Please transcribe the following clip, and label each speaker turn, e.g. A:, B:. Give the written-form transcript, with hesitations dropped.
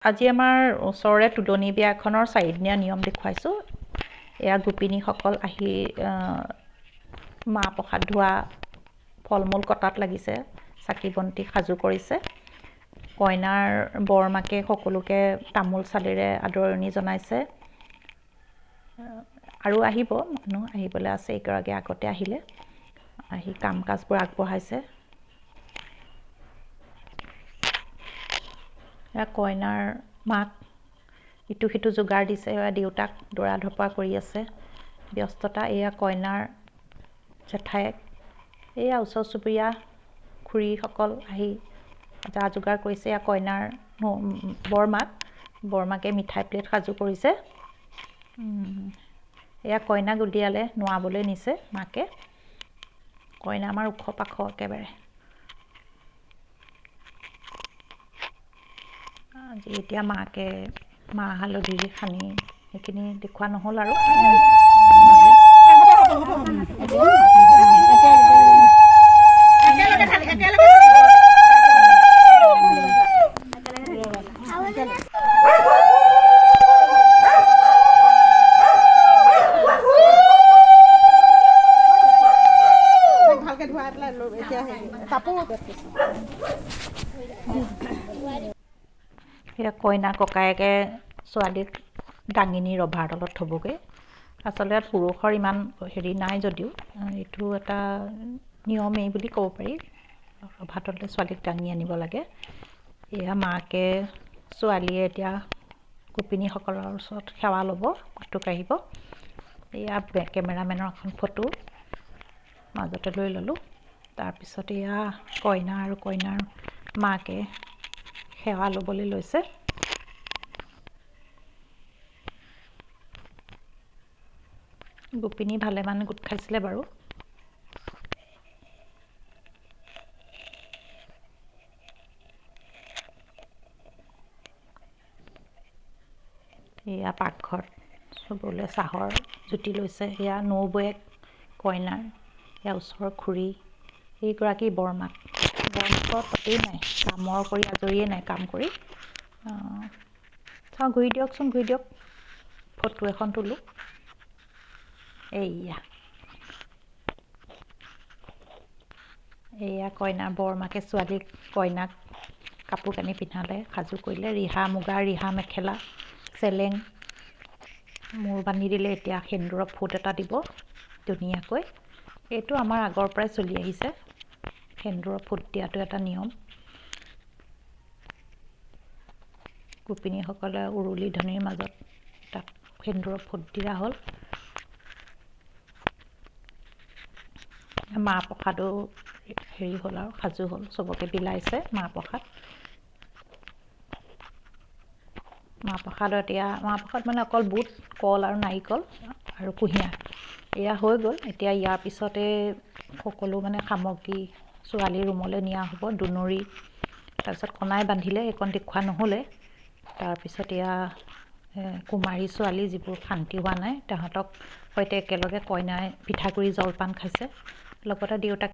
A: আজি আমাৰ ওচৰৰে তুলনি বিয়া এখনৰ 4দিনীয়া নিয়ম দেখুৱাইছোঁ। এয়া গোপিনীসকল আহি মাহ প্ৰসাদ ধোৱা, ফল মূল কটাত লাগিছে, চাকি বন্তি সাজু কৰিছে। কইনাৰ বৰমাকে সকলোকে তামোল চালিৰে আদৰণি জনাইছে। আৰু আহিব মানুহ, আহিবলৈ আছে, এইগৰাকী আগতে আহিলে, আহি কাম কাজবোৰ আগবঢ়াইছে। কইনাৰ মাক ইটো সিটো যোগাৰ দিছে, দেউতাক দৰা ধপৰা কৰি আছে, ব্যস্ততা। এয়া কইনাৰ জেঠায়েক, এয়া ওচৰ চুবুৰীয়া খুৰীসকল আহি যা যোগাৰ কৰিছে। এয়া কইনাৰ বৰমাকে মিঠাই প্লেট সাজু কৰিছে। এয়া কইনাক উলিয়ালে, নোৱাবলৈ নিছে মাকে। কইনা আমাৰ ওখ পাখ একেবাৰে। আজি এতিয়া মাকে মাহ হালধি সানি সেইখিনি দেখুওৱা নহ'ল আৰু। এতিয়া কইনা ককায়েকে ছোৱালীক দাঙিনী ৰভাৰ তলত থ'বগৈ। আচলতে ইয়াত পুৰুষৰ ইমান হেৰি নাই যদিও এইটো এটা নিয়মেই বুলি ক'ব পাৰি। ৰভাৰ তলতে ছোৱালীক দাঙি আনিব লাগে। এয়া মাকে ছোৱালীয়ে এতিয়া গোপিনীসকলৰ ওচৰত সেৱা ল'ব, মাতটো কাঢ়িব। এয়া কেমেৰামেনৰ এখন ফটো মাজতে লৈ ল'লোঁ। তাৰপিছত এয়া কইনা আৰু কইনাৰ মাকে সেৱা ল'বলৈ লৈছে। গোপিনী ভালেমান গোট খাইছিলে বাৰু। এয়া পাকঘৰত চুবলৈ চাহৰ জুতি লৈছে। এয়া নবৌৱেক কইনাৰ, এয়া ওচৰৰ খুৰী, এইগৰাকী বৰমাক পাতেই নাই, কামৰ কৰি আজৰিয়ে নাই কাম কৰি। চাওঁ, ঘূৰি দিয়কচোন, ঘূৰি দিয়ক, ফটো এখন তোলোঁ। এয়া কইনাৰ বৰমাকে কইনাক কাপোৰ কানি পিন্ধালে, সাজু কৰিলে। মুগাৰ ৰিহা মেখেলা, চেলেং, মূৰ বান্ধি দিলে। এতিয়া সেন্দুৰৰ ফুট এটা দিব ধুনীয়াকৈ। এইটো আমাৰ আগৰ পৰাই চলি আহিছে, সেন্দুৰৰ ফুট দিয়াটো এটা নিয়ম। গোপিনীসকলে উৰুলি ধ্বনিৰ মাজত তাক সেন্দুৰৰ ফুট দিয়া হ'ল। মাহ প্ৰসাদো হেৰি হ'ল আৰু সাজু হ'ল, চবকে বিলাইছে মাহ প্ৰসাদ। মাহ প্ৰসাদ মানে অকল বুট, কল আৰু নাৰিকল আৰু কুঁহিয়াৰ, এয়া হৈ গ'ল। এতিয়া ইয়াৰ পিছতে সকলো মানে সামগ্ৰী ছোৱালীৰ ৰুমলৈ নিয়া হ'ব। দুণৰি, তাৰপিছত কণাই বান্ধিলে, এইকণ দেখুওৱা নহ'লে। তাৰপিছত এয়া কুমাৰী ছোৱালী যিবোৰ শান্তি হোৱা নাই, তাহাঁতক সৈতে একেলগে কইনাই পিঠাগুড়ি জলপান খাইছে, লগতে দেউতাক